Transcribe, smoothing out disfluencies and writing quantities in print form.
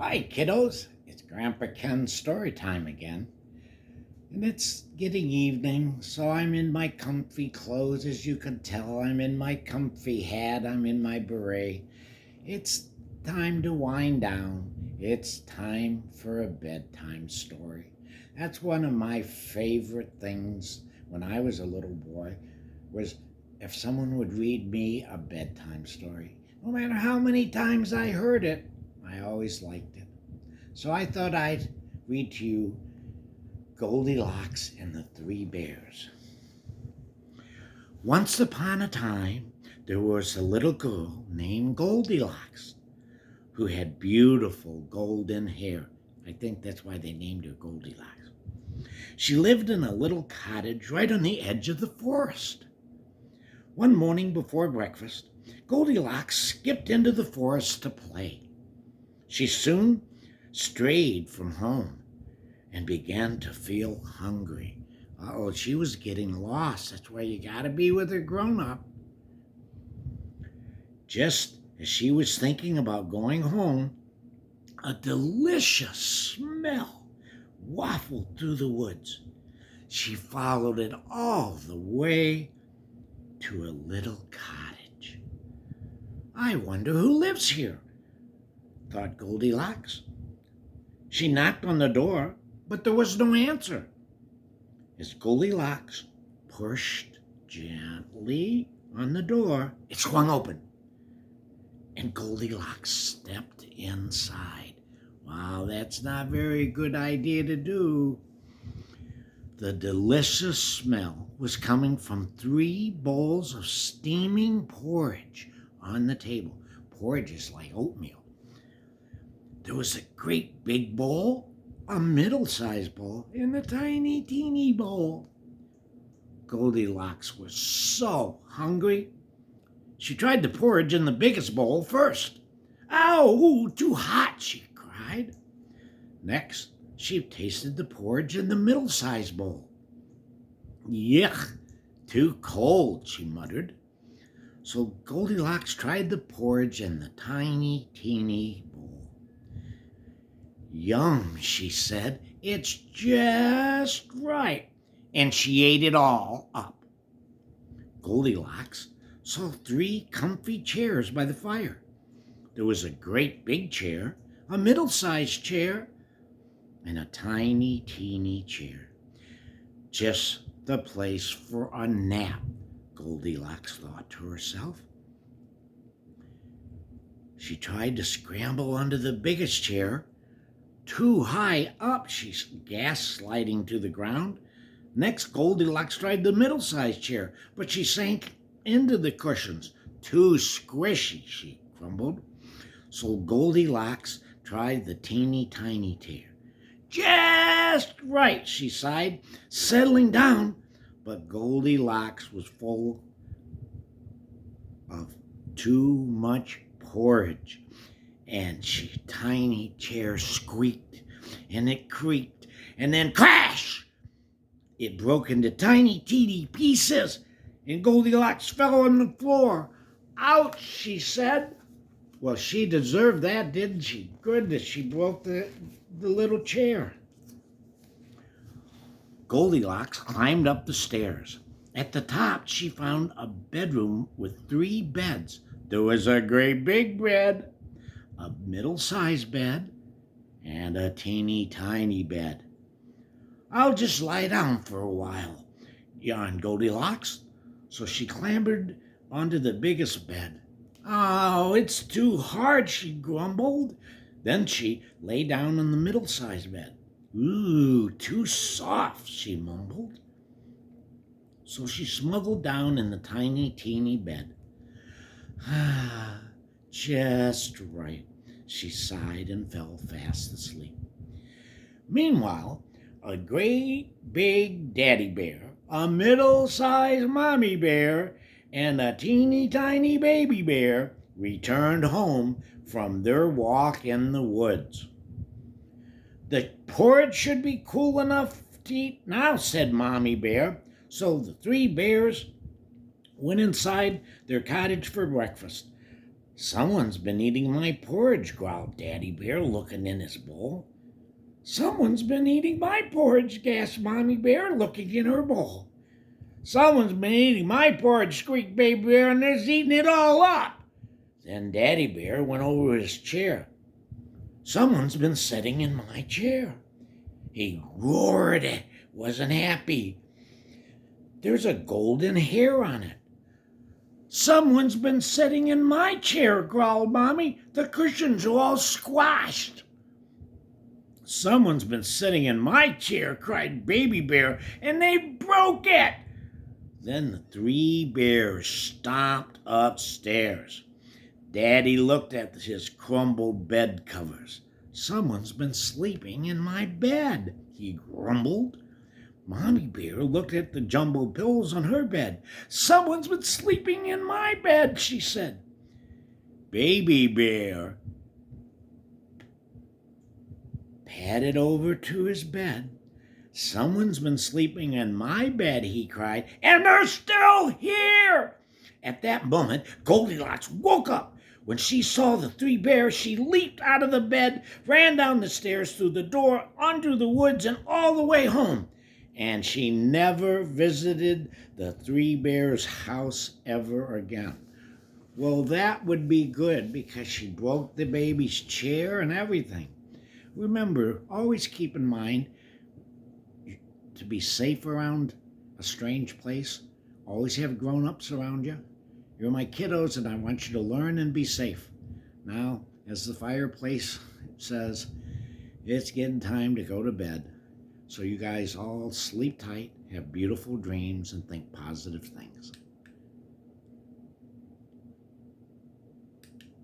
Hi, kiddos. It's Grandpa Ken's story time again. And it's getting evening, so I'm in my comfy clothes. As you can tell, I'm in my comfy hat, I'm in my beret. It's time to wind down. It's time for a bedtime story. That's one of my favorite things when I was a little boy, was if someone would read me a bedtime story. No matter how many times I heard it, I always liked it. So I thought I'd read to you Goldilocks and the Three Bears. Once upon a time, there was a little girl named Goldilocks who had beautiful golden hair. I think that's why they named her Goldilocks. She lived in a little cottage right on the edge of the forest. One morning before breakfast, Goldilocks skipped into the forest to play. She soon strayed from home and began to feel hungry. She was getting lost. That's why you gotta be with a grown-up. Just as she was thinking about going home, a delicious smell wafted through the woods. She followed it all the way to a little cottage. I wonder who lives here, thought Goldilocks. She knocked on the door, but there was no answer. As Goldilocks pushed gently on the door, it swung open, and Goldilocks stepped inside. Wow, that's not a very good idea to do. The delicious smell was coming from 3 bowls of steaming porridge on the table. Porridge is like oatmeal. There was a great big bowl, a middle-sized bowl, and a tiny, teeny bowl. Goldilocks was so hungry. She tried the porridge in the biggest bowl first. "Ow, too hot," she cried. Next, she tasted the porridge in the middle-sized bowl. "Yuck, too cold," she muttered. So Goldilocks tried the porridge in the tiny, teeny bowl. "Yum," she said, "it's just right." And she ate it all up. Goldilocks saw 3 comfy chairs by the fire. There was a great big chair, a middle-sized chair, and a tiny, teeny chair. Just the place for a nap, Goldilocks thought to herself. She tried to scramble onto the biggest chair. Too high up, she gasped, sliding to the ground. Next, Goldilocks tried the middle-sized chair, but she sank into the cushions. "Too squishy," she grumbled. So Goldilocks tried the teeny tiny chair. "Just right," she sighed, settling down. But Goldilocks was full of too much porridge, and she tiny chair squeaked, and it creaked, and then crash! It broke into tiny, teeny pieces, and Goldilocks fell on the floor. "Ouch," she said. Well, she deserved that, didn't she? Goodness, she broke the little chair. Goldilocks climbed up the stairs. At the top, she found a bedroom with 3 beds. There was a great big bed, a middle-sized bed, and a teeny tiny bed. "I'll just lie down for a while," yawned Goldilocks. So she clambered onto the biggest bed. "Oh, it's too hard," she grumbled. Then she lay down on the middle-sized bed. "Ooh, too soft," she mumbled. So she smuggled down in the tiny, teeny bed. "Ah, just right," she sighed and fell fast asleep. Meanwhile, a great big daddy bear, a middle-sized mommy bear, and a teeny tiny baby bear returned home from their walk in the woods. "The porridge should be cool enough to eat now," said Mommy Bear. So the 3 bears went inside their cottage for breakfast. Someone's been eating my porridge, growled Daddy Bear, looking in his bowl. Someone's been eating my porridge, gasped Mommy Bear, looking in her bowl. Someone's been eating my porridge, squeaked Baby Bear, and they're eating it all up. Then Daddy Bear went over to his chair. Someone's been sitting in my chair. He roared, wasn't happy. There's a golden hair on it. Someone's been sitting in my chair, growled Mommy. The cushions are all squashed. Someone's been sitting in my chair, cried Baby Bear, and they broke it. Then the three bears stomped upstairs. Daddy looked at his crumbled bed covers. Someone's been sleeping in my bed, he grumbled. Mommy Bear looked at the jumbled pillows on her bed. Someone's been sleeping in my bed, she said. Baby Bear padded over to his bed. Someone's been sleeping in my bed, he cried, and they're still here. At that moment, Goldilocks woke up. When she saw the three bears, she leaped out of the bed, ran down the stairs, through the door, under the woods, and all the way home. And she never visited the three bears' house ever again. Well, that would be good because she broke the baby's chair and everything. Remember, always keep in mind to be safe around a strange place. Always have grown-ups around you. You're my kiddos, and I want you to learn and be safe. Now, as the fireplace says, it's getting time to go to bed. So you guys all sleep tight, have beautiful dreams, and think positive things.